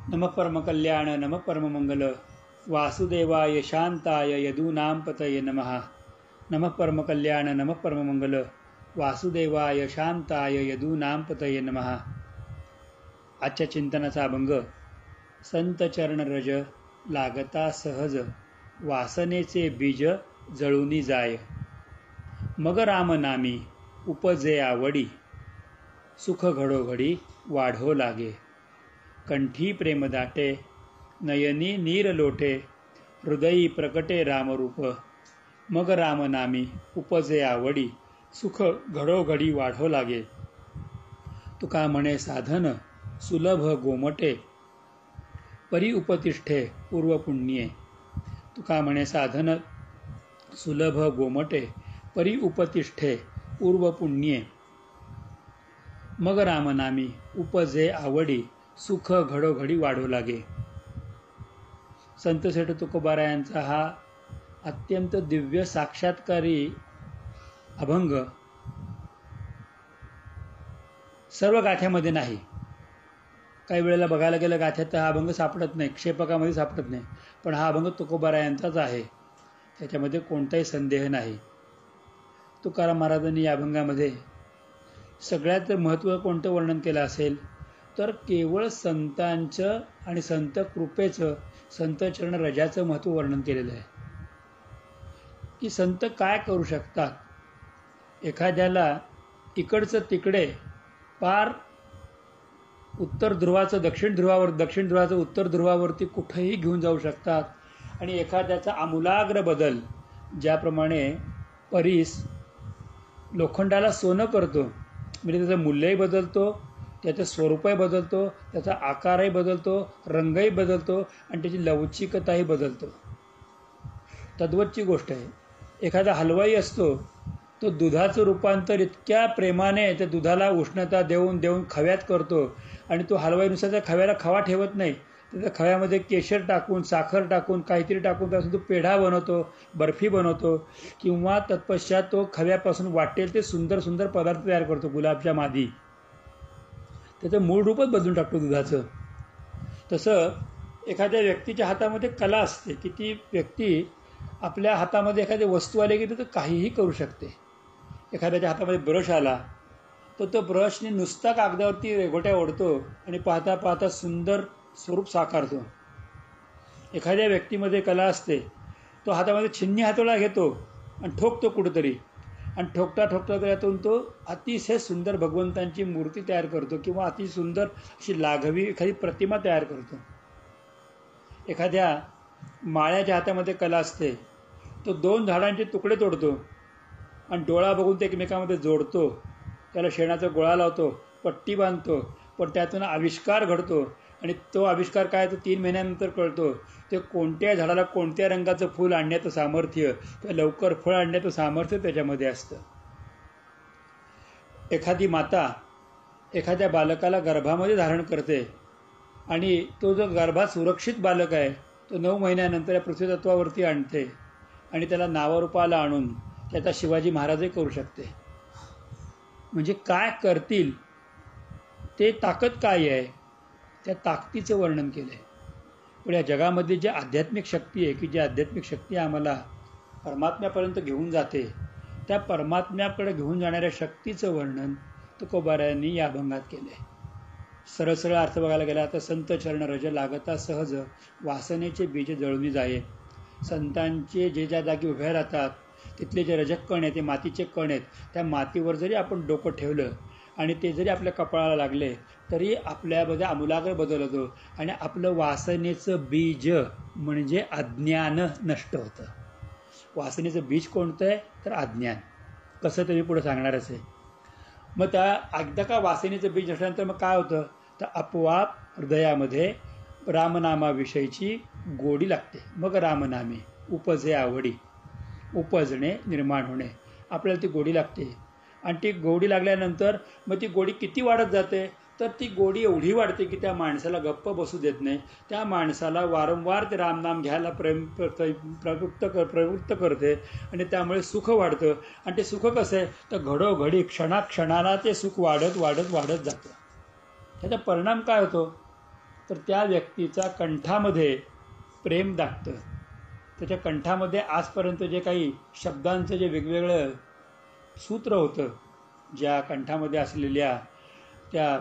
नमः परमकल्याण नमः परममंगल वासुदेवाय शांताय यदूनां पतये नमः. नमः परमकल्याण नमः परममंगल वासुदेवाय शांताय यदूनां पतये नमः. आजच्या चिंतनाचा अभंग संत चरण रज लागता सहज वासनेचे बीज जळूनी जाय. मग राम नामी उपजे आवडी सुख घडोघडी वाढो लागे. कंठी प्रेम दाटे नयनी नीर लोटे हृदयी प्रकटे रामरूप. मग राम नामी उपजे आवडी सुख घडोघडी वाढो लागे. तुका म्हणे साधन सुलभ गोमटे परी उपतिष्ठे पूर्वपुण्ये. तुका म्हणे साधन सुलभ गोमटे परी उपतिष्ठे पूर्वपुण्ये. मग रामनामी उपजे आवडी सुख घडोघडी वाढू लागे. संत सेठ तुकोबारायांचा हा अत्यंत दिव्य साक्षात्कारी अभंग सर्व गाथ्यामध्ये नाही. काही वेळेला बघायला गेलं गाथ्यात हा अभंग सापडत नाही, क्षेपकामध्ये सापडत नाही, पण हा अभंग तुकोबारायांचाच आहे, त्याच्यामध्ये कोणताही संदेह नाही. तुकाराम महाराजांनी या अभंगामध्ये सगळ्यात महत्त्व कोणतं वर्णन केलं असेल तर केवळ संतांचं आणि संत कृपेचं, संत चरण रजाचं महत्त्व वर्णन केलेलं आहे. की संत काय करू शकतात. एखाद्याला इकडचं तिकडे पार उत्तर ध्रुवाचं दक्षिण ध्रुवाचं उत्तर ध्रुवावरती कुठेही घेऊन जाऊ शकतात. आणि एखाद्याचा आमूलाग्र बदल, ज्याप्रमाणे परीस लोखंडाला सोनं करतो, म्हणजे त्याचं मूल्यही बदलतो, त्याचं स्वरूपही बदलतो, त्याचा आकारही बदलतो, रंगही बदलतो आणि त्याची लवचिकताही बदलतो. तद्वतची गोष्ट आहे. एखादा हलवाई असतो, तो दुधाचं रूपांतर इतक्या प्रेमाने त्या दुधाला उष्णता देऊन देऊन खव्यात करतो आणि तो हलवाईनुसार त्या खव्याला खवा ठेवत नाही. त्या खव्यामध्ये केशर टाकून, साखर टाकून, काहीतरी टाकून त्यापासून तो पेढा बनवतो, बर्फी बनवतो, किंवा तत्पश्चात तो खव्यापासून वाटेल ते सुंदर सुंदर पदार्थ तयार करतो. गुलाबजाम आदी त्याचं मूळ रूपच बदलून टाकतो दुधाचं. तसं एखाद्या व्यक्तीच्या हातामध्ये कला असते की ती व्यक्ती आपल्या हातामध्ये एखादी वस्तू आली की तो काहीही करू शकते. एखाद्याच्या हातामध्ये ब्रश आला तर तो ब्रशने नुसता कागदावरती रेघोट्या ओढतो आणि पाहता पाहता सुंदर स्वरूप साकारतो. एखाद्या व्यक्तीमध्ये कला असते, तो हातामध्ये छिन्नी हातोडा घेतो आणि ठोकतो कुठंतरी, आणि ठोकता ठोकता त्यातून तो अतिशय सुंदर भगवंतांची मूर्ती तयार करतो किंवा अति सुंदर अशी लाघवी एखादी प्रतिमा तयार करतो. एखाद्या माळ्याच्या हातामध्ये कला असते, तो 2 झाडांचे तुकडे तोडतो आणि डोळा बघून ते एकमेकांमध्ये जोडतो, त्याला शेणाचा गोळा लावतो, पट्टी बांधतो, पण त्यातून आविष्कार घडतो आणि तो आविष्कार काय तो 3 महिन्यानंतर कळतो. ते कोणत्या झाडाला कोणत्या रंगाचं फूल आणण्याचं सामर्थ्य किंवा लवकर फळ आणण्याचं सामर्थ्य त्याच्यामध्ये असतं. एखादी माता एखाद्या बालकाला गर्भामध्ये धारण करते आणि तो जो गर्भात सुरक्षित बालक आहे तो 9 महिन्यानंतर या पृथ्वीतत्वावरती आणते आणि त्याला नावारूपाला आणून त्याचा शिवाजी महाराजही करू शकते. म्हणजे काय करतील ते ताकद काय आहे, त्या ताकदीचं वर्णन केलं आहे. पण या जगामध्ये जी आध्यात्मिक शक्ती आहे की जी आध्यात्मिक शक्ती आम्हाला परमात्म्यापर्यंत घेऊन जाते, त्या परमात्म्याकडे घेऊन जाणाऱ्या शक्तीचं वर्णन तुकोबारायांनी या अभंगात केलं आहे. सरळ सरळ अर्थ बघायला गेला तर संत चरण रज लागता सहज वासनेचे बीज जळूनी जाये. संतांचे जे ज्या जागी उभ्या राहतात तिथले जे रजक कण आहेत, ते मातीचे कण आहेत, त्या मातीवर जरी आपण डोकं ठेवलं आणि ते जरी आपल्या कपाळाला लागले तरी आपल्यामध्ये आमूलाग्र बदल होतो आणि आपलं वासनेचं बीज म्हणजे अज्ञान नष्ट होतं. वासनेचं बीज कोणतं आहे तर अज्ञान. कसं ते मी पुढे सांगणारच आहे. मग त्या एकदा का वासनेचं बीज असल्यानंतर मग काय होतं तर आपोआप हृदयामध्ये रामनामाविषयीची गोडी लागते. मग रामनामे उपजे आवडी, उपजणे निर्माण होणे, आपल्याला ती गोडी लागते. आणि ती गोडी लागल्यानंतर मग ती गोडी किती वाढत जाते तर ती गोडी एवढी वाढते की त्या माणसाला गप्प बसू देत नाही. त्या माणसाला वारंवार ते रामनाम घ्यायला प्रवृत्त करते आणि त्यामुळे सुख वाढतं. आणि ते सुख कसं आहे तर घडोघडी क्षणाक्षणाला ते सुख वाढत वाढत वाढत जातं. त्याचा परिणाम काय होतो तर त्या व्यक्तीचा कंठामध्ये प्रेम दाटतं. त्याच्या कंठामध्ये आजपर्यंत जे काही शब्दांचं जे वेगवेगळं सूत्र होतं, ज्या कंठामध्ये असलेल्या त्या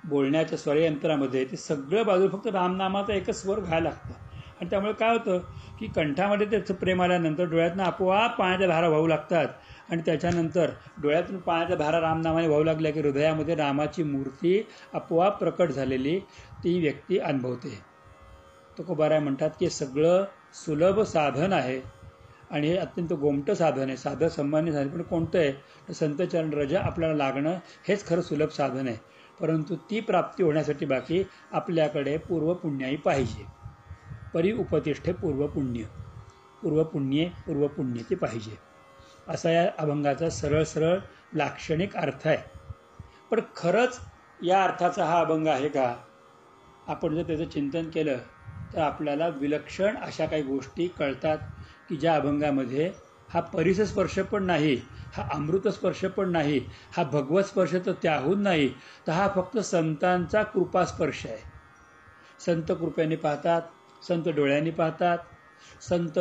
बोलण्याच्या स्वरयंत्रामध्ये, ते सगळं बाजू फक्त रामनामाचा एकच स्वर घ्यायला लागतं. आणि त्यामुळे काय होतं की कंठामध्ये त्याचं प्रेम आल्यानंतर डोळ्यातनं आपोआप पाण्याच्या धारा वाहू लागतात. आणि त्याच्यानंतर डोळ्यातून पाण्याच्या धारा रामनामाने वाहू लागल्या की हृदयामध्ये रामाची मूर्ती आपोआप प्रकट झालेली ती व्यक्ती अनुभवते. तुकोबाराय म्हणतात की सगळं सुलभ साधन आहे आणि हे अत्यंत गोमटं साधन आहे. साधं संमान्य साधन पण कोणतं आहे तर संतचरण रज आपल्याला लागणं हेच खरं सुलभ साधन आहे. परंतु ती प्राप्ती होण्यासाठी बाकी आपल्याकडे पूर्वपुण्याही पाहिजे. परी उपतिष्ठे पूर्वपुण्य, पूर्वपुण्ये ते पाहिजे, असा या अभंगाचा सरळ सरळ लाक्षणिक अर्थ आहे. पण खरंच या अर्थाचा हा अभंग आहे का? आपण जर त्याचं चिंतन केलं तर आपल्याला विलक्षण अशा काही गोष्टी कळतात की ज्या अभंगामध्ये हा परिसस्पर्श पण नाही, हा अमृतस्पर्श पण नाही, हा भगवत स्पर्श तर त्याहून नाही, तर हा फक्त संतांचा कृपास्पर्श आहे. संत कृपेने पाहतात, संत डोळ्यांनी पाहतात, संत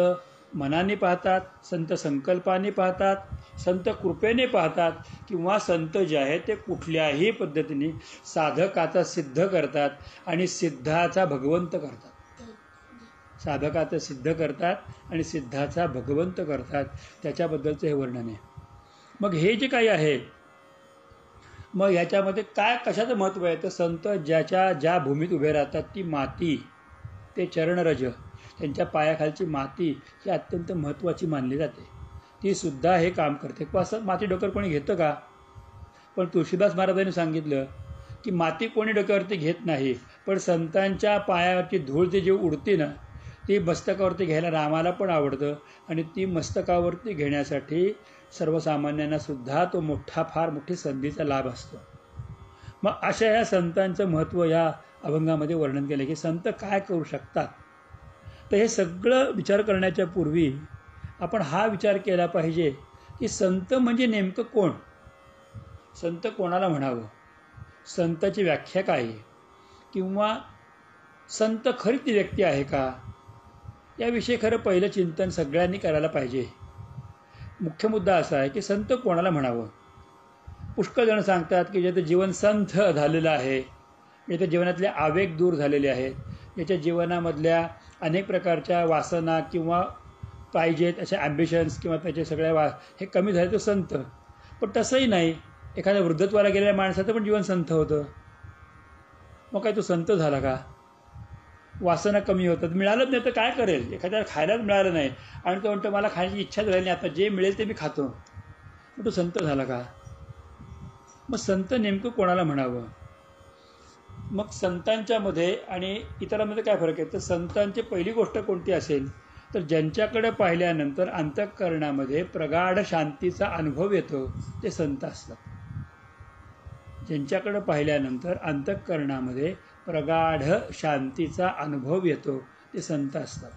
मनाने पाहतात, संत संकल्पाने पाहतात, संत कृपेने पाहतात, किंवा संत जे आहेत ते कुठल्याही पद्धतीने साधकाचा सिद्ध करतात आणि सिद्धाचा भगवंत करतात. साधकाचं सिद्ध करतात आणि सिद्धाचा भगवंत करतात. त्याच्याबद्दलचं हे वर्णन आहे. मग हे जे काही आहे, मग ह्याच्यामध्ये काय कशाचं महत्त्व आहे तर संत ज्या भूमीत उभे राहतात ती माती, ते चरणरज, त्यांच्या पायाखालची माती ही अत्यंत महत्त्वाची मानली जाते. ती सुद्धा हे काम करते. असं माती डोक्यावर कोणी घेतं का? पण तुळशीदास महाराजांनी सांगितलं की माती कोणी डोक्यावरती घेत नाही, पण संतांच्या पायावरची धूळ जी उडते ना ती मस्तकावरती घ्यायला रामाला पण आवडतं. आणि ती मस्तकावरती घेण्यासाठी सर्वसामान्यांना सुद्धा तो फार मोठी संधीचा लाभ असतो. मग अशा ह्या संतांचं महत्त्व या अभंगामध्ये वर्णन केलं की संत काय करू शकतात. तर हे सगळं विचार करण्याच्या पूर्वी आपण हा विचार केला पाहिजे की संत म्हणजे नेमकं कोण, संत कोणाला म्हणावं, संताची व्याख्या काय आहे, किंवा संत खरी ती व्यक्ती आहे का, याविषयी खरं पहिलं चिंतन सगळ्यांनी करायला पाहिजे. मुख्य मुद्दा असा आहे की संत कोणाला म्हणावं. पुष्कळ जण सांगतात की ज्याचं जीवन संथ झालेलं आहे, ज्याच्या जीवनातले आवेग दूर झालेले आहेत, ज्याच्या जीवनामधल्या अनेक प्रकारच्या वासना किंवा पाहिजेत अशा ॲम्बिशन्स किंवा त्याचे सगळ्या हे कमी झाले तो संत. पण तसंही नाही. एखाद्या वृद्धत्वाला गेलेल्या माणसाचं पण जीवन संथ होतं. मग काय तो संत झाला का? वासना कमी होतात, मिळालंच नाही तर काय करेल. एखाद्याला खायलाच मिळालं नाही आणि तो म्हणतो मला खायची इच्छाच राहिली नाही, आता जे मिळेल ते मी खातो, मग तो संत झाला का? मग संत नेमकं कोणाला म्हणावं. मग संतांच्यामध्ये आणि इतरांमध्ये काय फरक आहे तर संतांची पहिली गोष्ट कोणती असेल तर ज्यांच्याकडे पाहिल्यानंतर अंतःकरणामध्ये प्रगाढ शांतीचा अनुभव येतो ते संत असतात. ज्यांच्याकडे पाहिल्यानंतर अंतःकरणामध्ये प्रगाढ शांतीचा अनुभव येतो ते संत असतात.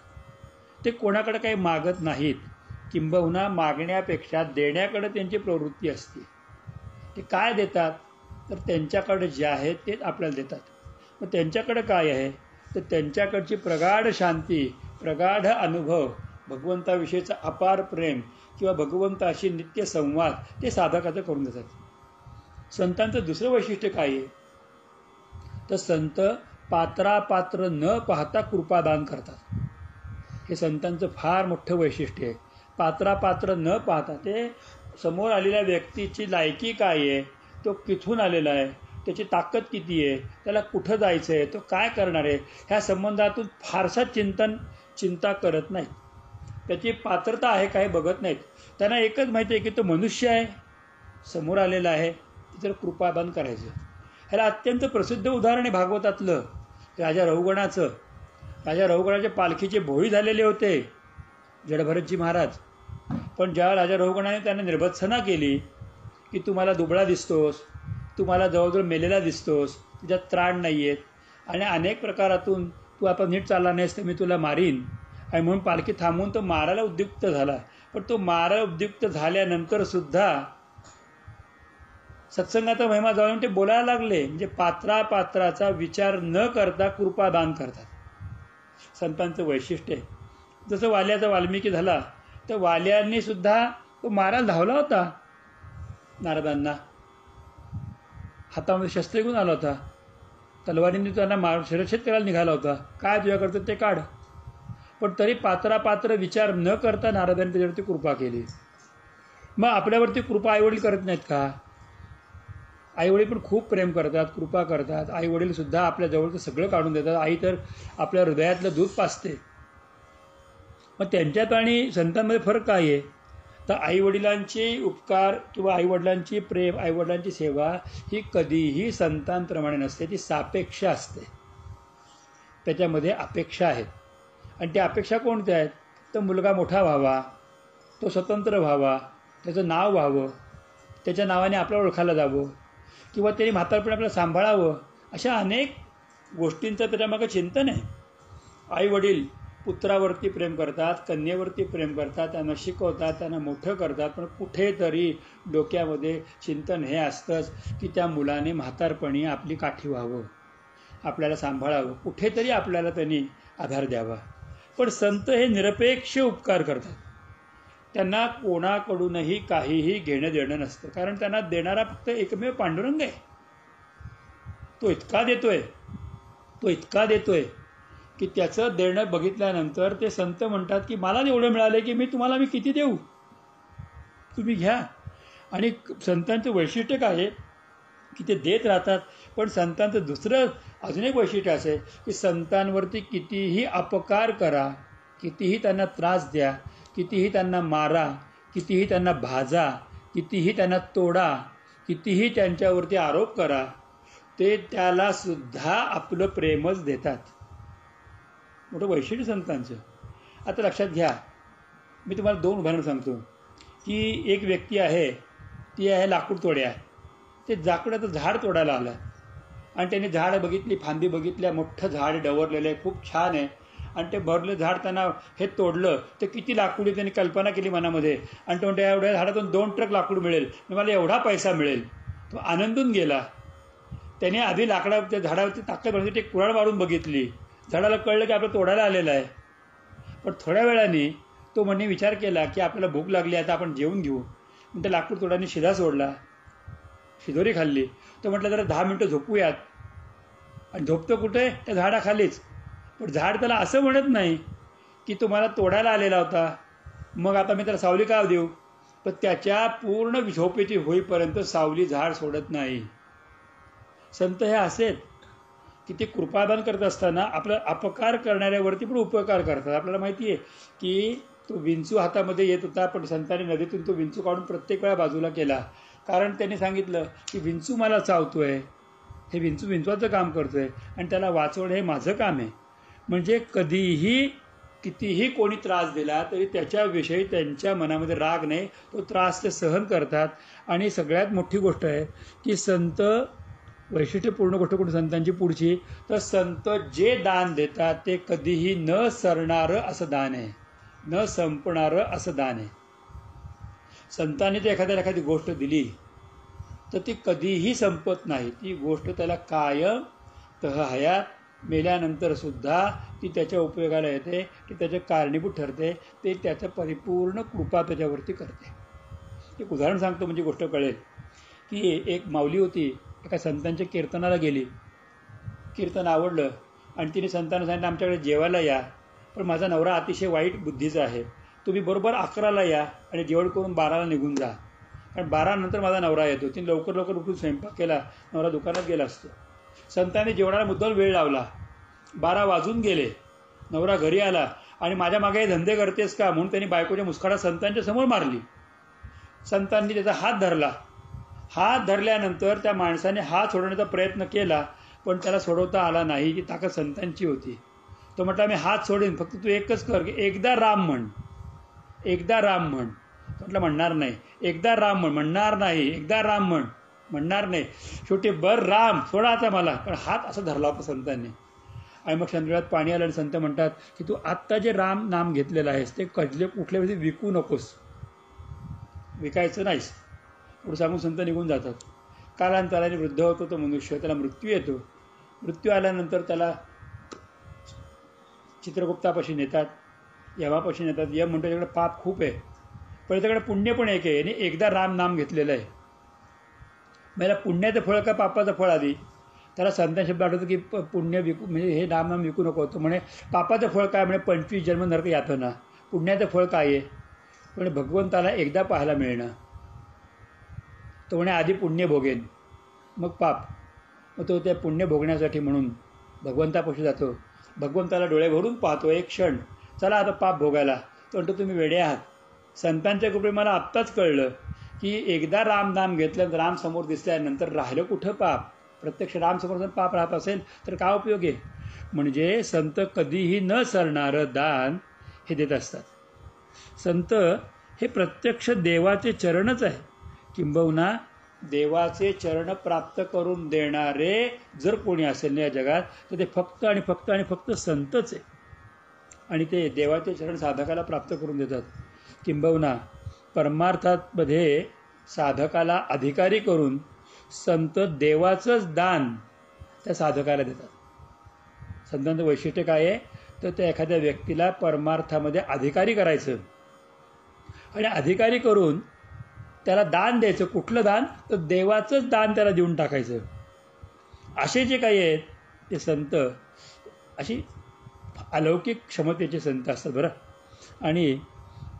ते कोणाकडे काही मागत नाहीत, किंबहुना मागण्यापेक्षा देण्याकडे त्यांची प्रवृत्ती असते. ते काय देतात तर त्यांच्याकडे जे आहे तेच आपल्याला देतात. मग त्यांच्याकडे काय आहे तर त्यांच्याकडची प्रगाढ शांती, प्रगाढ अनुभव, भगवंताविषयीचा अपार प्रेम किंवा भगवंताशी नित्य संवाद ते साधकाचं करून देतात. संतांचं दुसरं वैशिष्ट्य काय आहे तर संत पात्रापात्र न पाहता कृपादान करतात. हे संतांचं फार मोठं वैशिष्ट्य आहे. पात्रापात्र न पाहता, ते समोर आलेल्या व्यक्तीची लायकी काय आहे, तो किथून आलेला आहे, त्याची ताकद किती आहे, त्याला कुठं जायचं आहे, तो काय करणार आहे, ह्या संबंधातून फारसा चिंता करत नाहीत. त्याची पात्रता आहे काय बघत नाहीत. त्यांना एकच माहिती आहे की तो मनुष्य आहे, समोर आलेला आहे, त्याच्यावर कृपादान करायचं. ह्याला अत्यंत प्रसिद्ध उदाहरण आहे भागवतातलं राजा रघुगणाचं. राजा रघुगणाच्या पालखीचे भोई झालेले होते जडभरतजी महाराज. पण ज्या राजा रघुगणाने त्यांना निर्भत्सना केली की तू मला दुबळा दिसतोस, तू मला जवळजवळ मेलेला दिसतोस, तुझ्यात त्राण नाही आहेत आणि अनेक प्रकारातून तू आता नीट चालला नाहीस तर मी तुला मारीन, आणि म्हणून पालखी थांबवून तो मारायला उद्युक्त झाला. पण तो मारायला उद्युक्त झाल्यानंतर सुद्धा सत्संगाचा महिमा जाऊन ते बोलायला लागले, म्हणजे पात्राचा विचार न करता कृपादान करतात. संतांचं वैशिष्ट्य आहे. जसं वाल्याचा वाल्मिकी झाला, तर वाल्यांनी सुद्धा तो मारायला धावला होता नारदांना, हातामध्ये शस्त्र घेऊन आला होता, तलवारींनी त्यांना शिरच्छेद करायला निघाला होता, काय तुझ्याकडचं ते काढ. पण तरी पात्र विचार न करता नारदांनी त्याच्यावरती कृपा केली. मग आपल्यावरती कृपा आईवडील करत नाहीत का? आईवडील पण खूप प्रेम करतात, कृपा करतात. आईवडील सुद्धा आपल्या जवळचं सगळं काढून देतात. आई तर आपल्या हृदयातलं दूध पाजते. मग त्यांच्यात आणि संतांमध्ये फरक काय आहे? तर आईवडिलांचे उपकार किंवा आईवडिलांची प्रेम, आईवडिलांची सेवा ही कधीही संतांप्रमाणे नसते, ती सापेक्ष असते. त्याच्यामध्ये अपेक्षा आहेत. आणि त्या अपेक्षा कोणत्या आहेत? तर मुलगा मोठा व्हावा, तो स्वतंत्र व्हावा, त्याचं नाव व्हावं, त्याच्या नावाने आपल्याला ओळखायला जावं, किंवा त्यांनी म्हातारपणे आपल्याला सांभाळावं, अशा अनेक गोष्टींचं त्याच्यामागं चिंतन आहे. आईवडील पुत्रावरती प्रेम करतात, कन्येवरती प्रेम करतात, त्यांना शिकवतात, त्यांना मोठं करतात, पण कुठेतरी डोक्यामध्ये चिंतन हे असतंच की त्या मुलाने म्हातारपणी आपली काठी व्हावं, आपल्याला सांभाळावं, कुठेतरी आपल्याला त्यांनी आधार द्यावा. पण संत हे निरपेक्ष उपकार करतात. त्यांना कोणाकडूनही काहीही घेणं देणं नसतं, कारण त्यांना देणारा फक्त एकमेव पांडुरंग आहे. तो इतका देतोय की त्याचं देणं बघितल्यानंतर ते संत म्हणतात की मला एवढं मिळालं की मी किती देऊ, तुम्ही घ्या. आणि संतांचं वैशिष्ट्य काय आहे की ते देत राहतात. पण संतांचं दुसरं अजून एक वैशिष्ट्य असं आहे की संतांवरती कितीही अपकार करा, कितीही त्यांना त्रास द्या, कितीही त्यांना मारा, कितीही त्यांना भाजा, कितीही त्यांना तोडा, कितीही त्यांच्यावरती आरोप करा, ते त्याला सुद्धा आपलं प्रेमच देतात. मोठं वैशिष्ट्य संतांचं. आता लक्षात घ्या, मी तुम्हाला 2 उदाहरणं सांगतो की एक व्यक्ती आहे, ती आहे लाकूड तोड्या. ते लाकडाचं झाड तोडायला आलं आणि त्याने झाड बघितली, फांदी बघितल्या, मोठं झाड डवरलेलं आहे, खूप छान आहे. आणि ते भरलं झाड त्यांना हे तोडलं तर किती लाकूड, त्यांनी कल्पना केली मनामध्ये. आणि तो एवढ्या झाडातून 2 ट्रक लाकूड मिळेल, मला एवढा पैसा मिळेल. तो आनंदून गेला. त्याने आधी त्या झाडावरती ताकद भरण्यासाठी एक कुऱ्हाड मारून बघितली. झाडाला कळलं की आपलं तोडायला आलेलं आहे. पण थोड्या वेळाने तो म्हणे विचार केला की आपल्याला भूक लागली, आता आपण जेवून घेऊ. मग त्या लाकूड तोडाने शिधा सोडला, शिदोरी खाल्ली. तो म्हटलं जरा 10 मिनटं झोपूयात. आणि झोपतो कुठे? त्या झाडाखालीच. पण झाड त्याला असं म्हणत नाही की तो मला तोडायला आलेला होता, मग आता मी त्याला सावली का देऊ. तर त्याच्या पूर्ण झोपेची होईपर्यंत सावली झाड सोडत नाही. संत हे असेच की ते कृपादान करत असताना आपला अपकार करणाऱ्यावरती पण उपकार करतात. आपल्याला माहिती आहे की तो विंचू हातामध्ये येत होता, पण संतांनी नदीतून तो विंचू काढून प्रत्येक वेळा बाजूला केला. कारण त्यांनी सांगितलं की विंचू मला चावतोय, हे विंचवाचं काम करतोय आणि त्याला वाचवणं हे माझं काम आहे. म्हणजे कधीही कितीही कोणी त्रास दिला तरी त्याच्याविषयी त्यांच्या मनामध्ये राग नाही, तो त्रास ते सहन करतात. आणि सगळ्यात मोठी गोष्ट आहे की संत, वैशिष्ट्यपूर्ण गोष्ट कोणी संतांची पुढची, तर संत जे दान देतात ते कधीही न सरणारं असं दान आहे, न संपणारं असं दान आहे. संतांनी तर एखादी गोष्ट दिली तर ती कधीही संपत नाही. ती गोष्ट त्याला कायम हयात मेल्यानंतर सुद्धा ती त्याच्या उपयोगाला येते, ती त्याच्या कारणीभूत ठरते, ते त्याचं परिपूर्ण कृपा त्याच्यावरती करते. एक उदाहरण सांगतो म्हणजे गोष्ट कळेल की एक माऊली होती, एका संतांच्या कीर्तनाला गेली. कीर्तन आवडलं आणि तिने संतांना सांगितलं आमच्याकडे जेवायला या, पण माझा नवरा अतिशय वाईट बुद्धीचा आहे, तुम्ही बरोबर 11ला या आणि जेवण करून 12ला निघून जा, कारण 12 नंतर माझा नवरा येतो. तिने लवकर उठून स्वयंपाक केला, नवरा दुकानात गेला असतो. संतांनी जेवणाला मुद्दाम वेळ लावला. 12 वाजून गेले, नवरा घरी आला आणि माझ्या मागे धंदे करतेस का म्हणून त्यांनी बायकोच्या मुस्कारा संतांच्या समोर मारली. संतांनी त्याचा हात धरला. हात धरल्यानंतर त्या माणसाने हात सोडवण्याचा प्रयत्न केला, पण त्याला सोडवता आला नाही. ही ताकद संतांची होती. तो म्हटला मी हात सोडेन, फक्त तू एकच कर की एकदा राम म्हण, एकदा राम म्हण. म्हटलं म्हणणार नाही. एकदा राम म्हण, म्हणणार नाही. एकदा राम म्हण, म्हणणार नाही. शेवटी बर राम सोडा आता मला, पण हात असा धरला होता संतांनी. आणि मग चंद्रात पाणी आलं आणि संत म्हणतात की तू आत्ता जे राम नाम घेतलेलं आहेस ते कुठल्या वेळी विकू नकोस, विकायचं नाहीस, एवढं सांगून संत निघून जातात. कालांतराने वृद्ध होतो तो मनुष्य, त्याला मृत्यू येतो. मृत्यू आल्यानंतर त्याला चित्रगुप्तापाशी नेतात, यमापाशी नेतात. यम म्हणतो त्याच्याकडे पाप खूप आहे, पण त्याच्याकडे पुण्य पण एक आहे. याने एकदा राम नाम घेतलेलं आहे. मला पुण्याचं फळ का पापाचं फळ आधी? त्याला संतान शब्द आठवतो की पुण्य विकू, म्हणजे हे नाम विकू नको. तो म्हणे पापाचं फळ काय? म्हणे 25 जन्म नरक यातना. पुण्याचं फळ काय आहे? म्हणे भगवंताला एकदा पाहायला मिळणं. तो म्हणे आधी पुण्य भोगेन मग पाप. मग तो त्या पुण्य भोगण्यासाठी म्हणून भगवंतापाशी जातो. भगवंताला डोळे भरून पाहतो एक क्षण, चला आता पाप भोगायला. तो म्हणतो तुम्ही वेडे आहात. संतांच्या कृपे मला आत्ताच कळलं की एकदा राम नाम घेतलं, राम समोर दिसल्यानंतर राहिलं कुठं पाप? प्रत्यक्ष राम समोर जर पाप राहत असेल तर काय उपयोग आहे? म्हणजे संत कधीही न सरणारं दान हे देत असतात. संत हे प्रत्यक्ष देवाचे चरणच आहे. किंबहुना देवाचे चरण प्राप्त करून देणारे जर कोणी असेल ना या जगात, तर ते फक्त आणि फक्त आणि फक्त संतच आहे. आणि ते देवाचे चरण साधकाला प्राप्त करून देतात. किंबहुना परमार्थामध्ये साधकाला अधिकारी करून संत देवाचंच दान त्या साधकाला देतात. संतांचं वैशिष्ट्य काय आहे? तर त्या एखाद्या व्यक्तीला परमार्थामध्ये अधिकारी करायचं आणि अधिकारी करून त्याला दान द्यायचं. कुठलं दान? तर देवाचंच दान त्याला देऊन टाकायचं. असे जे काही आहेत ते संत अशी अलौकिक क्षमतेचे संत असतात बरं. आणि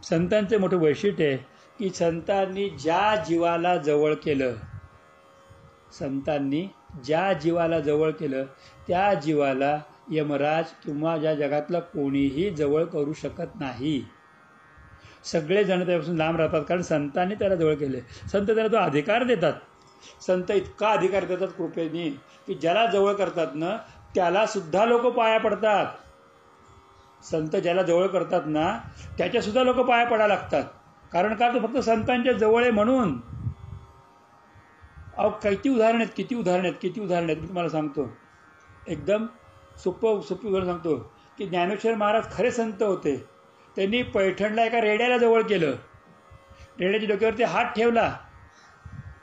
संतांचे मोठं वैशिष्ट्य आहे की संतांनी ज्या जीवाला जवळ केलं, संतांनी ज्या जीवाला जवळ केलं त्या जीवाला यमराज किंवा या जगातला कोणीही जवळ करू शकत नाही. सगळेजण त्यापासून लांब राहतात, कारण संतांनी त्याला जवळ केले. संत त्याला तो अधिकार देतात. संत इतका अधिकार देतात कृपेने की ज्याला जवळ करतात ना त्याला सुद्धा लोक पाया पडतात. संत ज्याला जवळ करतात ना त्याच्यासुद्धा लोक पाया पडायला लागतात. कारण का? तो फक्त संतांच्या जवळ आहे म्हणून. अहो किती उदाहरण आहेत. मी तुम्हाला सांगतो, एकदम सोपी उदाहरण सांगतो की ज्ञानेश्वर महाराज खरे संत होते. त्यांनी पैठणला एका रेड्याला जवळ केलं. रेड्याच्या डोक्यावरती हात ठेवला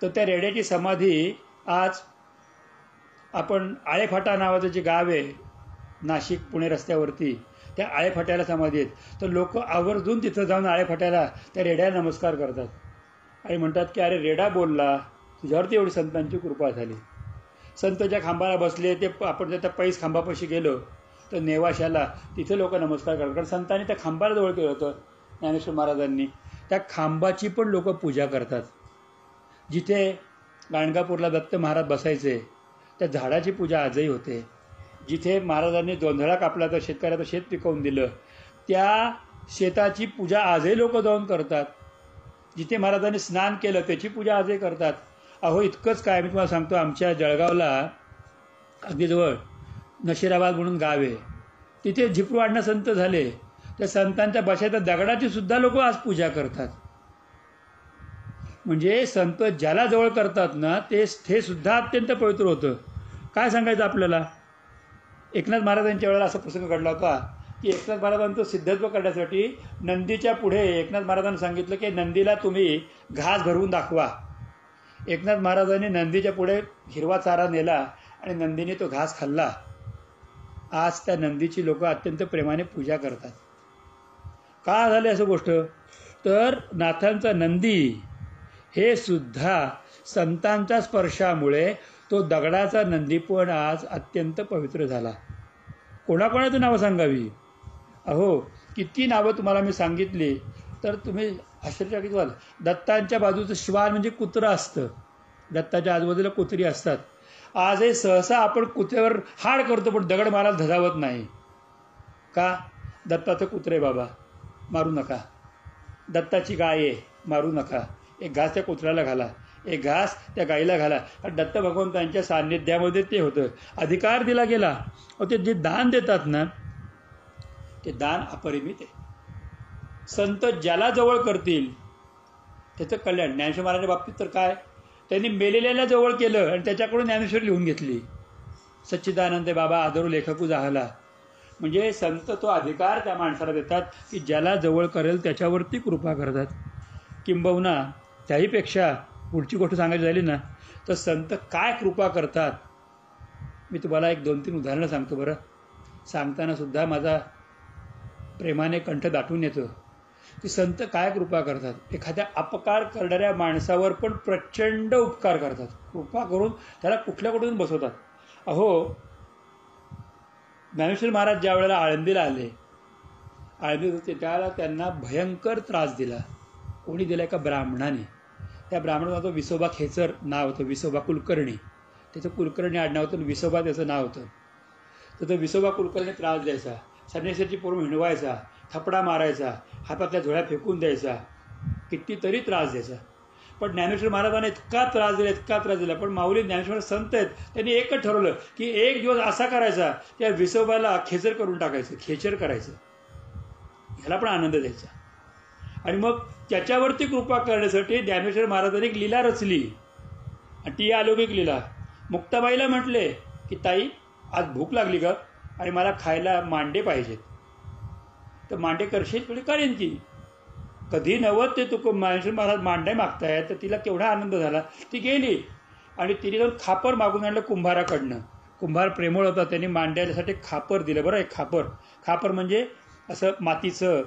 तर त्या रेड्याची समाधी आज आपण आळेफाटा नावाचं जे गाव आहे नाशिक पुणे रस्त्यावरती, त्या आळेफाट्याला समाधी आहेत. तर लोक आवर्जून तिथं जाऊन आळेफाट्याला त्या रेड्याला नमस्कार करतात आणि म्हणतात की अरे रेडा बोलला, तुझ्यावरती एवढी संतांची कृपा झाली. संत ज्या खांबाला बसले ते आपण जर त्या पैस खांबापाशी गेलो तर नेवाशाला तिथे लोक नमस्कार करतात. कारण संतांनी त्या खांबाला जवळ केलं होतं. ज्ञानेश्वर महाराजांनी त्या खांबाची पण लोक पूजा करतात. जिथे गाणगापूरला दत्त महाराज बसायचे त्या झाडाची पूजा आजही होते. जिथे महाराजांनी जोंधळा कापला तर शेतकऱ्याचं शेत पिकवून दिलं त्या शेताची पूजा आजही लोक जाऊन करतात. जिथे महाराजांनी स्नान केलं त्याची पूजा आजही करतात. अहो इतकंच काय, मी तुम्हाला सांगतो, आमच्या जळगावला अगदी जवळ नशिराबाद म्हणून गाव आहे. तिथे झिपरू संत झाले. त्या संतांच्या बशाच्या दगडाची सुद्धा लोक आज पूजा करतात. म्हणजे संत ज्याला जवळ करतात ना ते सुद्धा अत्यंत पवित्र होतं. काय सांगायचं आपल्याला? एकनाथ महाराजांच्या वेळेला असा प्रसंग घडला होता की एकनाथ महाराजांचं सिद्धत्व करण्यासाठी नंदीच्या पुढे एकनाथ महाराजांनी सांगितलं की नंदीला तुम्ही घास भरवून दाखवा. एकनाथ महाराजांनी नंदीच्या पुढे हिरवा चारा नेला आणि नंदीने तो घास खाल्ला. आज त्या नंदीची लोक अत्यंत प्रेमाने पूजा करतात. का झाले असं गोष्ट? तर नाथांचा नंदी हे सुद्धा संतांच्या स्पर्शामुळे तो दगडाचा नंदी पण आज अत्यंत पवित्र झाला. कोणाकोणाची नावं सांगावी? अहो किती नावं तुम्हाला मी सांगितली तर तुम्ही आश्चर्यचकित व्हाल. दत्तांच्या बाजूचं श्वान म्हणजे कुत्रं असतं. दत्ताच्या आजूबाजूला कुत्री असतात. आजही सहसा आपण कुत्र्यावर हाड करतो पण दगड मारायला धजावत नाही. का? दत्ताचं कुत्रे बाबा, मारू नका. दत्ताची गाय आहे, मारू नका. एक घास त्या कुत्र्याला घाला, एक घास त्या गाईला घाला. दत्त भगवंतांच्या सान्निध्यामध्ये ते होतं, अधिकार दिला गेला. ते जे दान देतात ना ते दान अपरिमित आहे. संत ज्याला जवळ करतील त्याचं कल्याण. ज्ञानेश्वर महाराजांच्या बाबतीत तर काय, त्यांनी मेलेल्याला जवळ केलं आणि त्याच्याकडून ज्ञानेश्वर लिहून घेतली. सच्चिदानंद बाबा आदरू लेखकू जाहला. म्हणजे संत तो अधिकार त्या माणसाला देतात की ज्याला जवळ करेल त्याच्यावरती कृपा करतात. किंबहुना त्याहीपेक्षा पुढची गोष्ट सांगायची झाली ना तर संत काय कृपा करतात. मी तुम्हाला एक 2-3 उदाहरणं सांगतो बरं. सांगताना सुद्धा माझा प्रेमाने कंठ दाटून येतो की संत काय कृपा करतात. एखाद्या अपकार करणाऱ्या माणसावर पण प्रचंड उपकार करतात. कृपा करून त्याला कुठल्या कुठून बसवतात. अहो, ज्ञानेश्वर महाराज ज्या वेळेला आळंदीला आले, आळंदीत होते त्यावेळेला त्यांना भयंकर त्रास दिला. कोणी दिला? एका ब्राह्मणाने. त्या ब्राह्मणाचं विसोबा खेचर नाव होतं, विसोबा कुलकर्णी. त्याचं कुलकर्णी आडनाव होतं, विसोबा त्याचं नाव होतं. तर तो विसोबा कुलकर्णी त्रास द्यायचा, संन्यासाची पोरं हिंडवायचा, थपडा मारायचा, हातातल्या झोळ्या फेकून द्यायचा, कितीतरी त्रास द्यायचा. पण ज्ञानेश्वर महाराजांना इतका त्रास दिला. पण माऊली ज्ञानेश्वर संत आहेत, त्यांनी एकच ठरवलं की एक दिवस असा करायचा त्या विसोबाला खेचर करून टाकायचं, खेचर करायचं, ह्याला पण आनंद द्यायचा. आणि मग त्याच्यावरती कृपा करण्यासाठी ज्ञानेश्वर महाराजांनी एक लीला रचली, आणि ती अलौकिक लीला. मुक्ताबाईला म्हटले की ताई, आज भूक लागली का आणि मला खायला मांडे पाहिजेत, तर मांडे करशील? म्हणजे करेन की. कधी नव्हत ते ज्ञानेश्वर महाराज मांडे मागतायत, तर तिला केवढा आनंद झाला. ती गेली आणि तिने जाऊन खापर मागून आणलं कुंभाराकडनं. कुंभार प्रेमळ होता, त्यांनी मांड्यासाठी खापर दिलं. बरं, एक खापर म्हणजे असं मातीचं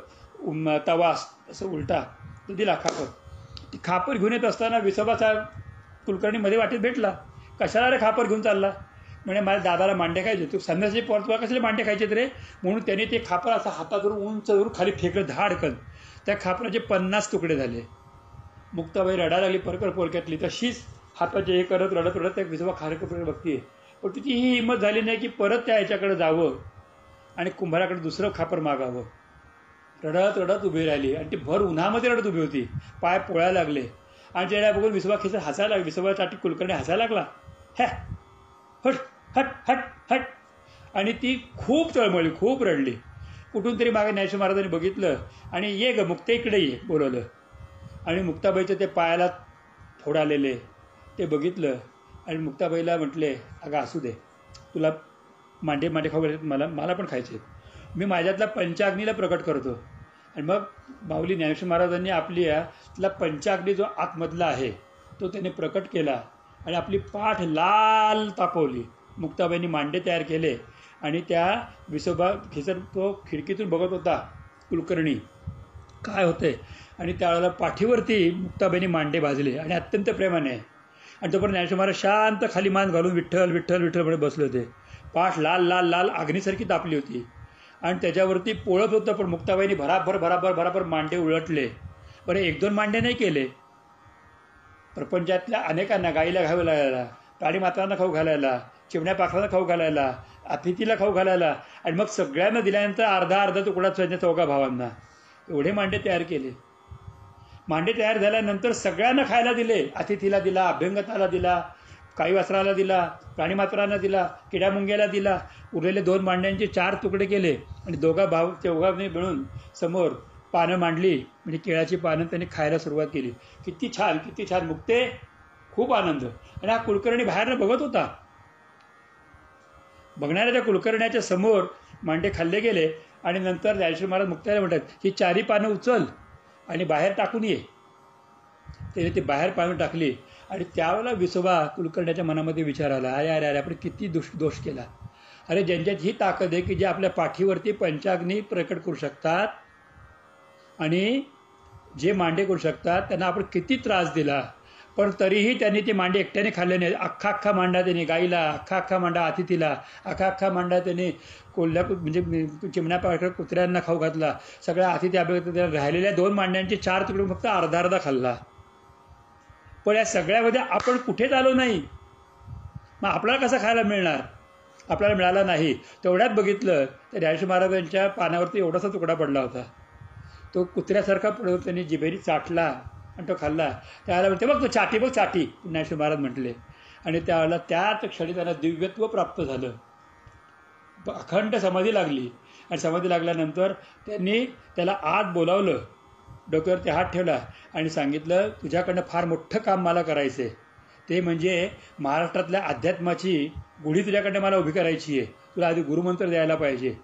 तवा असं उलटा, तो दिला खापर. ती खापर घेऊन येत असताना विसोबाचा कुलकर्णी मध्ये वाटेत भेटला. कशाला रे खापर घेऊन चालला? म्हणजे माझ्या दादाला मांडे खायचे. तू संन्यासी पोरतुला कसले मांडे खायचे रे? म्हणून त्यांनी ते खापर असं हातातून उंच धरून खाली फेकलं, धाडकन. त्या खापराचे 50 तुकडे झाले. मुक्ताबाई रडायला लागली, परकर पोरक्यातली. तशीच हाताचे हे करत रडत त्या विसोबा खारकडे बघते. पण तिची ही हिंमत झाली नाही की परत त्या ह्याच्याकडे जावं आणि कुंभाराकडे दुसरं खापर मागावं. रडत उभी राहिली, आणि ती भर उन्हामध्ये रडत उभी होती. पाय पोळायला लागले, आणि त्याला बघून विसोबा खेचर हसायला लागला. विसोबा चाटी कुलकर्णी हसायला लागला. हट हट हट हट. आणि ती खूप तळमळली, खूप रडली. कुठून तरी मागे ज्ञानेश्वर महाराजांनी बघितलं आणि ये ग मुक्ते, इकडे ये बोलवलं. आणि मुक्ताबाईचं ते पायाला फोड आलेले ते बघितलं, आणि मुक्ताबाईला म्हटले, अगं असू दे, तुला मांडे खाऊ मला पण खायचे. मी माझ्यातला पंचाग्नीला प्रकट करतो. आणि मग माऊली ज्ञानेश्वर महाराजांनी आपली तिला पंचाग्नी जो आतमधला आहे तो त्याने प्रकट केला, आणि आपली पाठ लाल तापवली. मुक्ताबाईंनी मांडे तयार केले, आणि त्या विसोबा खेचर तो खिडकीतून बघत होता कुलकर्णी काय होते. आणि त्यावेळेला पाठीवरती मुक्ताबाईंनी मांडे भाजले, आणि अत्यंत प्रेमाने. आणि तोपर्यंत ज्ञानेश्वर महाराज शांत खाली मान घालून विठ्ठल विठ्ठल विठ्ठल म्हणत बसले होते. पाठ लाल लाल लाल अग्नीसारखी तापली होती, आणि त्याच्यावरती पोळत होतं. पण मुक्ताबाईंनी भराभर मांडे उलटले. बरं, 1-2 मांडे नाही केले. प्रपंचातल्या अनेकांना, गाईला खाऊ घालायला, प्राणी मात्रांना खाऊ घालायला, चिमण्या पाखरांना खाऊ घालायला, अतिथीला खाऊ घालायला, आणि मग सगळ्यांना दिल्यानंतर अर्धा तुकडा चौघा भावांना, एवढे मांडे तयार केले. मांडे तयार झाल्यानंतर सगळ्यांना खायला दिले. अतिथीला दिला, अभ्यंगताला दिला, काही वस्त्राला दिला, प्राणीमात्रांना दिला, किड्यामुंग्याला दिला. उरलेले 2 मांड्यांचे 4 तुकडे केले, आणि चौघांनी मिळून समोर पानं मांडली, म्हणजे केळाची पानं त्यांनी खायला सुरुवात केली. किती छान मुक्ते, खूप आनंद. आणि हा कुलकर्णी बाहेरनं बघत होता. बघणाऱ्या त्या कुलकर्ण्याच्या समोर मांडे खाल्ले गेले, आणि नंतर ज्ञानेश्वर महाराज मुक्ताला म्हणतात, ही 4 पानं उचल आणि बाहेर टाकून ये. त्याने ती बाहेर पानं टाकली, आणि त्यावेळेला विसोबा कुलकर्ण्याच्या मनामध्ये विचार आला, अरे आपण किती दोष केला. अरे, ज्यांच्यात ही ताकद आहे की जे आपल्या पाठीवरती पंचाग्नी प्रकट करू शकतात, आणि जे मांडे करू शकतात, त्यांना आपण किती त्रास दिला. पण तरीही त्यांनी ते मांडे एकट्याने खाल्ले नाही. अख्खा मांडा त्यांनी गाईला, अख्खा मांडा अतिथीला, अख्खा मांडा त्यांनी म्हणजे चिमण्या पाखरं कुत्र्यांना खाऊ घातला. सगळ्या अतिथी अभ्यंगत राहिलेल्या 2 मांड्यांचे 4 तुकडे फक्त अर्धा खाल्ला. पण या सगळ्यामध्ये आपण कुठेच आलो नाही. मग आपल्याला कसं खायला मिळणार? आपल्याला मिळाला नाही. तेवढ्यात बघितलं तर ज्ञानेश्वर महाराजांच्या पानावरती एवढासा तुकडा पडला होता. तो कुत्र्यासारखा पुढे त्यांनी जिभेरी चाटला आणि तो खाल्ला. त्यावेळेला म्हणते, बघ तो चाटी ज्ञानेश्वर महाराज म्हटले. आणि त्यावेळेला त्याच क्षणी त्यांना दिव्यत्व प्राप्त झालं. अखंड समाधी लागली, आणि समाधी लागल्यानंतर त्यांनी त्याला आत बोलावलं, डोक्यावरती हात ठेवला, आणि सांगितलं, तुझ्याकडनं फार मोठं काम मला करायचं आहे. ते म्हणजे महाराष्ट्रातल्या अध्यात्माची गुढी तुझ्याकडनं मला उभी करायची आहे. तुला आधी गुरुमंत्र द्यायला पाहिजे.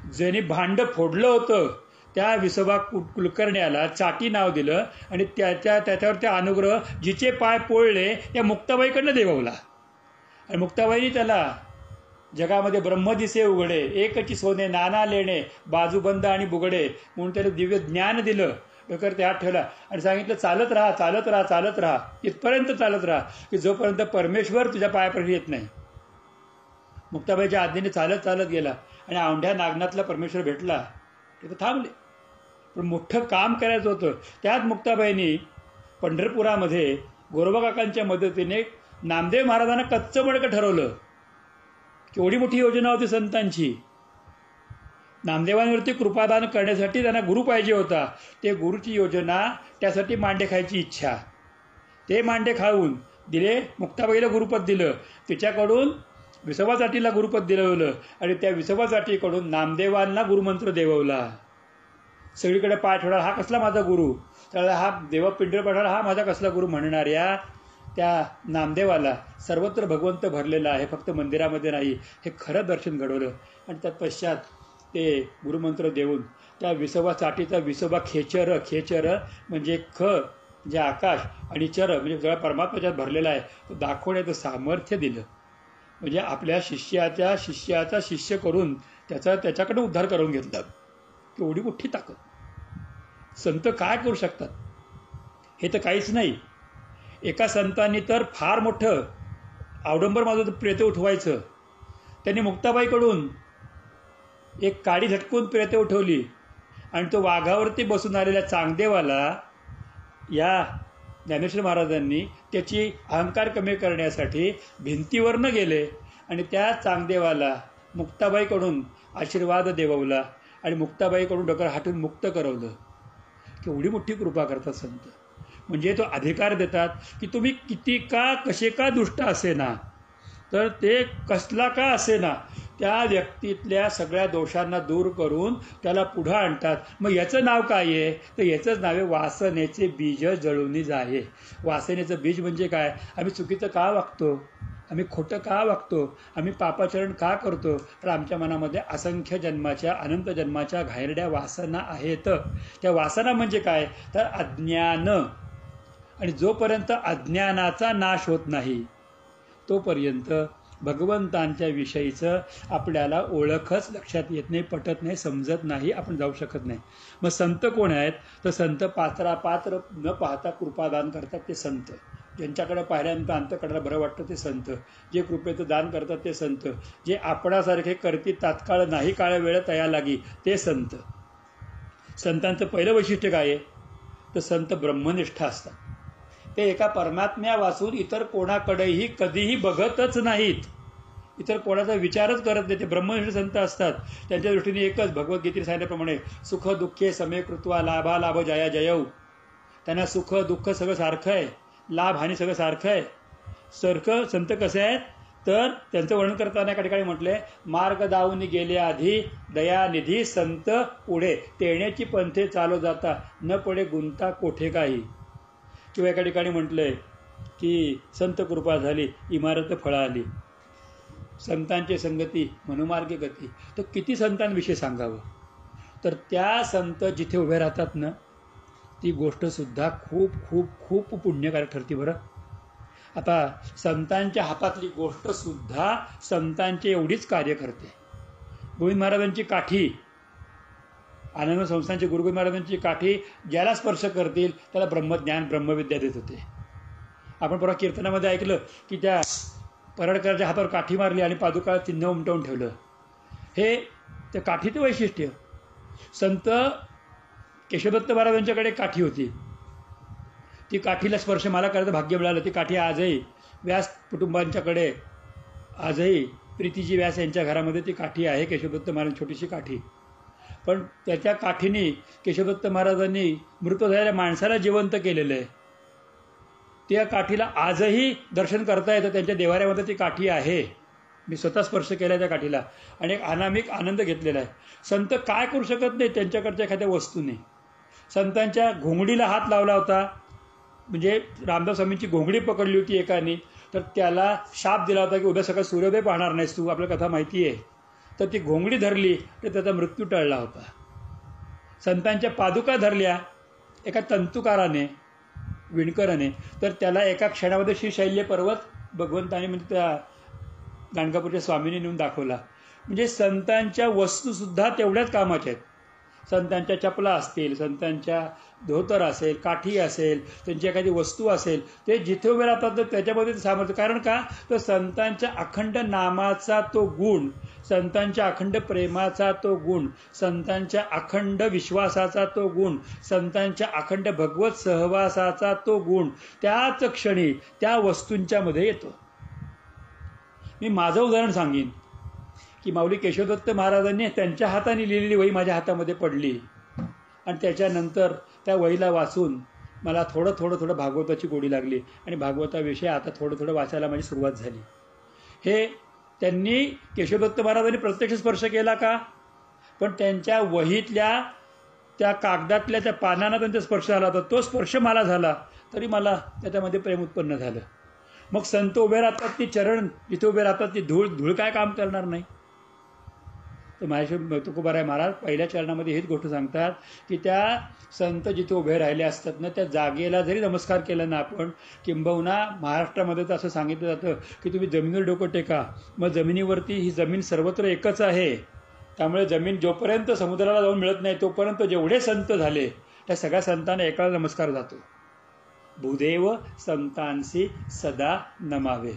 ज्यांनी भांडं फोडलं होतं त्या विसोबा कुलकर्ण्याला चाटी नाव दिलं आणि त्याच्यावर ते अनुग्रह जिचे पाय पोळले त्या मुक्ताबाईकडनं देववला. आणि मुक्ताबाईनी त्याला जगामध्ये ब्रह्म दिसे उघडे, एकची सोने नाना लेणे, बाजूबंद आणि बुगडे म्हणून त्याला दिव्य ज्ञान दिलं. डोक्यावर ते हात ठेवला आणि सांगितलं चालत राहा, चालत राहा, चालत राहा, इथपर्यंत चालत राहा की जोपर्यंत परमेश्वर तुझ्या पायापर्यंत येत नाही. मुक्ताबाईच्या आज्ञेने चालत चालत गेला आणि औंढ्या नागनाथला परमेश्वर भेटला. तिथं थांबले. पण मोठं काम करायचं होतं. त्यात मुक्ताबाईंनी पंढरपुरामध्ये गोरोबा काकांच्या मदतीने नामदेव महाराजांना कच्चं मडकं ठरवलं. केवढी मोठी योजना होती संतांची. नामदेवांवरती कृपादान करण्यासाठी त्यांना गुरु पाहिजे होता. ते गुरुची योजना, त्यासाठी मांडे खायची इच्छा. ते मांडे खाऊन दिले. मुक्ताबाईला गुरुपद दिलं. तिच्याकडून विसोबा चाटीला गुरुपद दिलवलं आणि त्या विसोबा चाटीकडून नामदेवांना गुरुमंत्र देववला. सगळीकडे पाय ठेवला, हा कसला माझा गुरु, त्याला हा देवा पिंडर पडला, हा माझा कसला गुरु म्हणणाऱ्या त्या नामदेवाला सर्वत्र भगवंत भरलेला आहे, फक्त मंदिरामध्ये नाही, हे खरं दर्शन घडवलं. आणि तत्पश्चात ते गुरुमंत्र देऊन त्या विसोबा चाटीचा विसोबा खेचर, खेचर म्हणजे ख म्हणजे आकाश आणि चर म्हणजे जरा परमात्म्याच्यात भरलेला आहे, तो दाखवण्याचं सामर्थ्य दिलं. म्हणजे आपल्या शिष्याचा शिष्य करून त्याच्याकडे उद्धार करून घेतला. केवढी मोठी ताकद. संत काय करू शकतात हे तर काहीच नाही. एका संतांनी तर फार मोठं अवडंबर माझं प्रेते उठवायचं. त्यांनी मुक्ताबाईकडून एक काडी झटकून प्रेते उठवली आणि तो वाघावरती बसून आलेल्या चांगदेवाला या ज्ञानेश्वर महाराजांनी त्याची अहंकार कमी करण्यासाठी भिंतीवर न गेले आणि त्या चांगदेवाला मुक्ताबाईकडून आशीर्वाद देववला आणि मुक्ताबाईकडून डोक्यावर हाटून मुक्त करवलं. केवढी मोठी कृपा करतात संत. म्हणजे तो अधिकार देतात की तुम्ही किती का कसे का दुष्ट असेना, तर ते कसला का असेना त्या व्यक्तीतल्या सगळ्या दोषांना दूर करून त्याला पुढं आणतात. मग याचं नाव काय आहे, तर याचंच नाव आहे वासनेचे बीज जळून जाये. वासनेचं बीज म्हणजे काय, आम्ही चुकीचं का वागतो, आम्ही खोटं का वागतो, आम्ही पापाचरण का करतो, तर आमच्या मनामध्ये असंख्य जन्माच्या अनंत जन्माच्या घाणेरड्या वासना आहेत. त्या वासना म्हणजे काय, तर अज्ञान. आणि जोपर्यंत अज्ञानाचा नाश होत नाही तोपर्यंत भगवंतांच्या विषयीचं आपल्याला ओळखच लक्षात येत नाही, पटत नाही, समजत नाही, आपण जाऊ शकत नाही. मग संत कोण आहेत, तर संत पात्र न पाहता कृपादान करतात ते संत. ज्यांच्याकडे पाहिल्यानंतर अंतःकरणाला बरं वाटतं ते संत. जे कृपेचं दान करतात ते संत. जे आपणासारखे करती तात्काळ नाही काळ वेळ तया लागी ते संत. संतांचं पहिलं वैशिष्ट्य काय आहे, तर संत ब्रह्मनिष्ठ असतात. ते एका परमात्म्या वाचून इतर कोणाकडेही कधीही बघतच नाहीत, इतर कोणाचा विचारच करत नाही. ते ब्रह्मनिष्ठ संत असतात. त्यांच्या दृष्टीने एकच, भगवद्गीतेत सांगितल्याप्रमाणे सुख दुःखे समे कृत्वा लाभा लाभ जया जयऊ. त्यांना सुख दुःख सगळं सारखं आहे, लाभ हानी सगळं सारखं आहे. सारखं संत कसे आहेत, तर त्यांचं वर्णन करताना एका ठिकाणी म्हटलंय, मार्ग दावून गेले आधी दयानिधी संत पुढे, तेण्याची पंथे चालो जाता न पडे गुंता कोठे काही. किंवा एका ठिकाणी म्हटलंय की संत कृपा झाली इमारत फळा आली, संतांची संगती मनुमार्गे गती. तर किती संतांविषयी सांगावं. तर त्या संत जिथे उभे राहतात ना, ती गोष्टसुद्धा खूप खूप खूप पुण्यकारक ठरते बरं. आता संतांच्या हातातली गोष्टसुद्धा संतांची एवढीच कार्य करते. गोविंद महाराजांची काठी, आनंद संस्थांचे गुरुगोविंद महाराजांची काठी ज्याला स्पर्श करतील त्याला ब्रह्मज्ञान ब्रह्मविद्या देत होते. आपण परवा कीर्तनामध्ये ऐकलं की त्या परडकरांच्या हातावर काठी मारली आणि पादुका चिन्ह उमटवून ठेवलं. हे त्या काठीचं वैशिष्ट्य. संत केशवदत्त महाराजांच्याकडे काठी होती. ती काठीला स्पर्श मला करायचं भाग्य मिळालं. ती काठी आजही व्यास कुटुंबांच्याकडे, आजही प्रीतीजी व्यास यांच्या घरामध्ये ती काठी आहे, केशवदत्त महाराज छोटीशी काठी. पण त्याच्या काठीने केशवदत्त महाराजांनी मृत झालेल्या माणसाला जिवंत केलेलं आहे. त्या काठीला आजही दर्शन करता येतं. त्यांच्या देवाऱ्यामध्ये ती काठी आहे. मी स्वतः स्पर्श केला त्या काठीला आणि एक अनामिक आनंद घेतलेला आहे. संत काय करू शकत नाही त्यांच्याकडच्या एखाद्या वस्तूने. संतांच्या घोंगडीला हात लावला होता, म्हणजे रामदास स्वामींची घोंगडी पकडली होती एकाने, तर त्याला शाप दिला होता की उद्या सकाळ सूर्योदय पाहणार नाहीस तू, आपल्या कथा माहिती आहे. तर ती घोंगडी धरली तर त्याचा मृत्यू टळला होता. संतांच्या पादुका धरल्या एका तंतुकाराने, विणकराने, तर त्याला एका क्षणामध्ये श्रीशैल्य पर्वत भगवंताने म्हणजे त्या गाणगापूरच्या स्वामीने नेऊन दाखवला. म्हणजे संतांच्या वस्तूसुद्धा तेवढ्याच कामाच्या आहेत. संतांच्या चपला असतील, संतांच्या धोतर असेल, काठी असेल, त्यांची एखादी वस्तू असेल, ते जिथे उभे राहतात तर त्याच्यामध्ये ते सामर्थ्य. कारण का, तर संतांच्या अखंड नामाचा तो गुण, संतांच्या अखंड प्रेमाचा तो गुण, संतांच्या अखंड विश्वासाचा तो गुण, संतांच्या अखंड भगवत सहवासाचा तो गुण त्याच क्षणी त्या वस्तूंच्या मध्ये येतो. मी माझं उदाहरण सांगेन की माऊली केशवदत्त महाराजांनी त्यांच्या हाताने लिहिलेली वही माझ्या हातामध्ये पडली आणि त्याच्यानंतर त्या वहीला वाचून मला थोडं भागवताची गोडी लागली आणि भागवताविषयी आता थोडं वाचायला माझी सुरुवात झाली. हे त्यांनी केशवदत्त महाराजांनी प्रत्यक्ष स्पर्श केला का, पण त्यांच्या वहीतल्या त्या कागदातल्या त्या पानांना त्यांचा स्पर्श झाला होता. तो स्पर्श मला झाला तरी मला त्याच्यामध्ये प्रेम उत्पन्न झालं. मग संत उभे राहतात, ती चरण जिथे उभे राहतात ती धूळ काय काम करणार नाही. तर माझ्याशी तुकोबाराय महाराज पहिल्या चरणामध्ये हेच गोष्ट सांगतात की त्या संत जिथे उभे राहिले असतात ना, त्या जागेला जरी नमस्कार केला ना आपण, किंबहुना महाराष्ट्रामध्ये तर असं सांगितलं जातं की तुम्ही जमिनीवर डोकं टेका, मग जमिनीवरती ही जमीन सर्वत्र एकच आहे. त्यामुळे जमीन जोपर्यंत समुद्राला जाऊन मिळत नाही तोपर्यंत जेवढे संत झाले त्या सगळ्या संतांना एकाला नमस्कार जातो. भूदेव संतांशी सदा नमावे,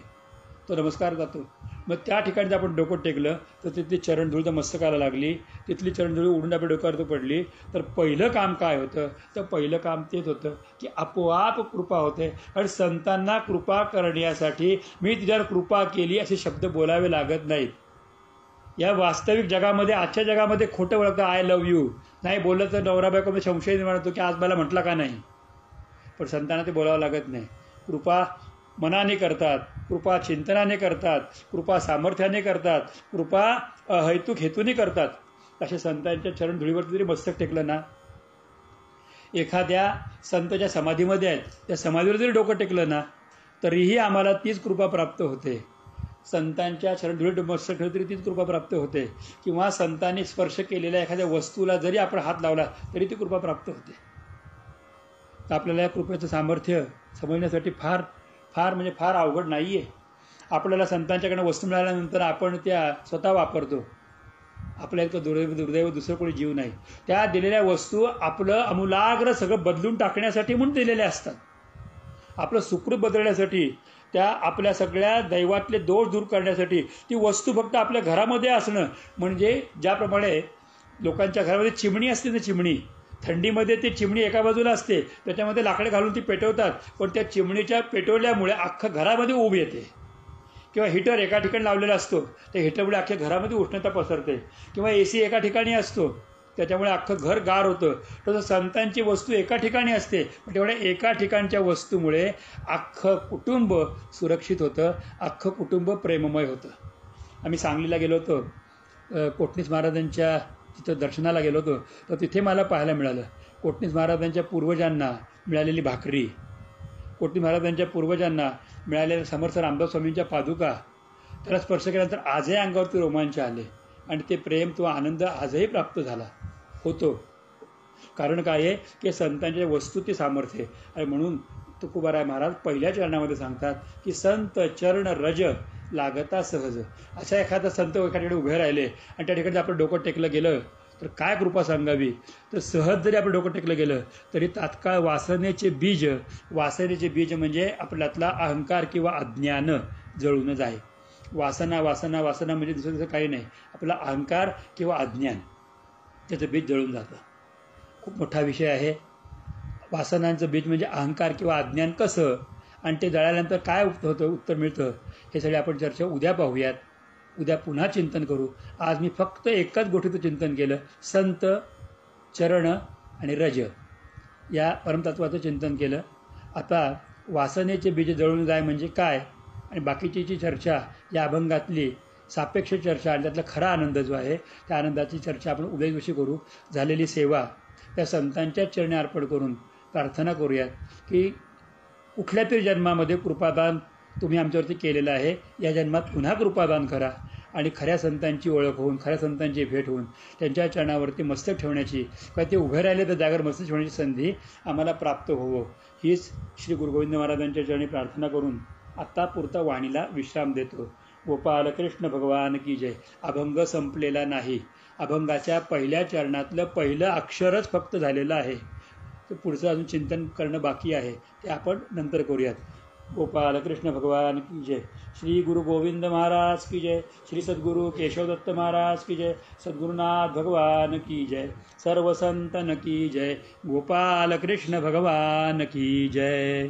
तो नमस्कार जातो. मग त्या ठिकाणी जर आपण डोकं टेकलं तर तिथली चरणधूळ तर मस्तकाला लागली, तिथली चरणधूळ उडून आपल्या डोक्यावर तो पडली. तर पहिलं काम काय होतं, तर पहिलं काम तेच होतं की आपोआप कृपा होते. आणि संतांना कृपा करण्यासाठी मी तुझ्यावर कृपा केली असे शब्द बोलावे लागत नाहीत. या वास्तविक जगामध्ये, आजच्या जगामध्ये खोटं ओळखतं, आय लव्ह यू नाही बोललं तर नवरा बायकोमध्ये संशय निर्माण होतो की आज मला म्हटला का नाही. पण संतांना ते बोलावं लागत नाही. कृपा मनाने करतात, कृपा चिंतनाने करतात, कृपा सामर्थ्याने करतात, कृपा अहैतुक हेतूने करतात. अशा संतांच्या चरण धुळीवरती जरी मस्तक टेकलं ना, एखाद्या संतांच्या समाधीमध्ये आहेत त्या समाधीवर जरी डोकं टेकलं ना तरीही आम्हाला तीच कृपा प्राप्त होते. संतांच्या चरण धुळीवर मस्तक ठेवलं तरी तीच कृपा प्राप्त होते. किंवा संतांनी स्पर्श केलेल्या एखाद्या वस्तूला जरी आपण हात लावला तरी ती कृपा प्राप्त होते. तर आपल्याला या कृपेचं सामर्थ्य समजण्यासाठी फार अवघड नाही आहे. आपल्याला संतांच्याकडनं वस्तू मिळाल्यानंतर आपण त्या स्वतः वापरतो. आपल्या इतकं दुर्दैव दुसरं कोणी जीव नाही. त्या दिलेल्या वस्तू आपलं आमूलाग्र सगळं बदलून टाकण्यासाठी म्हणून दिलेल्या असतात. आपलं सुकृत बदलण्यासाठी, त्या आपल्या सगळ्या दैवातले दोष दूर करण्यासाठी ती वस्तू फक्त आपल्या घरामध्ये असणं. म्हणजे ज्याप्रमाणे लोकांच्या घरामध्ये चिमणी असते ना, चिमणी थंडीमध्ये ते चिमणी एका बाजूला असते, त्याच्यामध्ये लाकडे घालून ती पेटवतात, पण त्या चिमणीच्या पेटवल्यामुळे अख्खं घरामध्ये ऊब येते. किंवा हीटर एका ठिकाणी लावलेला असतो, त्या हीटरमुळे अख्ख्या घरामध्ये उष्णता पसरते. किंवा AC एका ठिकाणी असतो, त्याच्यामुळे अख्खं घर गार होतं. तसं संतांची वस्तू एका ठिकाणी असते, पण तेवढ्या एका ठिकाणच्या वस्तूमुळे अख्खं कुटुंब सुरक्षित होतं, अख्खं कुटुंब प्रेममय होतं. आम्ही सांगलीला गेलो होतो, कोटणीस महाराजांच्या तिथं दर्शनाला गेलो होतो, तर तिथे मला पाहायला मिळालं कोटणीस महाराजांच्या पूर्वजांना मिळालेली भाकरी, कोटणीस महाराजांच्या पूर्वजांना मिळालेल्या समर्थ रामदास स्वामींच्या पादुका. त्याला स्पर्श केल्यानंतर आजही अंगावरती रोमांच आले आणि ते प्रेम, तो आनंद आजही प्राप्त झाला होतो. कारण काय आहे की संतांच्या वस्तू ती सामर्थ्य आहे. आणि म्हणून तुकोबाराय महाराज पहिल्या चरणामध्ये सांगतात की संत चरण रज लागता सहज. अशा एखादा संत एका ठिकाणी उभे राहिले आणि त्या ठिकाणी आपण डोकं टेकलं गेलं तर काय कृपा सांगावी. तर सहज जरी आपण डोकं टेकलं गेलं तरी तात्काळ वासनेचे बीज म्हणजे आपल्यातला अहंकार किंवा अज्ञान जळून जाय. वासना म्हणजे दुसरं काही नाही, आपला अहंकार किंवा अज्ञान, त्याचं बीज जळून जातं. खूप मोठा विषय आहे. वासनांचं बीज म्हणजे अहंकार किंवा अज्ञान कसं, आणि ते जळाल्यानंतर काय उत्तर मिळतं, हे सगळे आपण चर्चा उद्या पाहूयात. उद्या पुन्हा चिंतन करू. आज मी फक्त एकाच गोष्टीचं चिंतन केलं, संत चरण आणि रज या परमतत्वाचं चिंतन केलं. आता वासनेचे बीज जळून जाय म्हणजे काय, आणि बाकीची जी चर्चा या अभंगातली सापेक्ष चर्चा आणि त्यातला खरा आनंद जो आहे त्या आनंदाची चर्चा आपण उद्या दिवशी करू. झालेली सेवा त्या संतांच्या चरणी अर्पण करून प्रार्थना करूयात की कुठल्या तरी जन्मामध्ये कृपादान तुम्ही आमच्यावरती केलेलं आहे, या जन्मात पुन्हा कृपादान करा आणि खऱ्या संतांची ओळख होऊन, खऱ्या संतांची भेट होऊन, त्यांच्या चरणावरती मस्तक ठेवण्याची किंवा ते उभे राहिले तर जागेवर मस्तक ठेवण्याची संधी आम्हाला प्राप्त होवो, हीच श्री गुरु गोविंद महाराजांच्या चरणी प्रार्थना करून आत्तापुरता वाणीला विश्राम देतो. गोपाल कृष्ण भगवान की जय. अभंग संपलेला नाही. अभंगाच्या पहिल्या चरणातलं पहिलं अक्षरच फक्त झालेलं आहे. तर पुढचं अजून चिंतन करणं बाकी आहे, ते आपण नंतर करूयात. गोपाल कृष्ण भगवान की जय. श्री गुरु गोविंद महाराज की जय. श्री सद्गुरु केशवदत्त महाराज की जय. सद्गुरुनाथ भगवान की जय. सर्व संतन की जय. गोपाल कृष्ण भगवान की जय.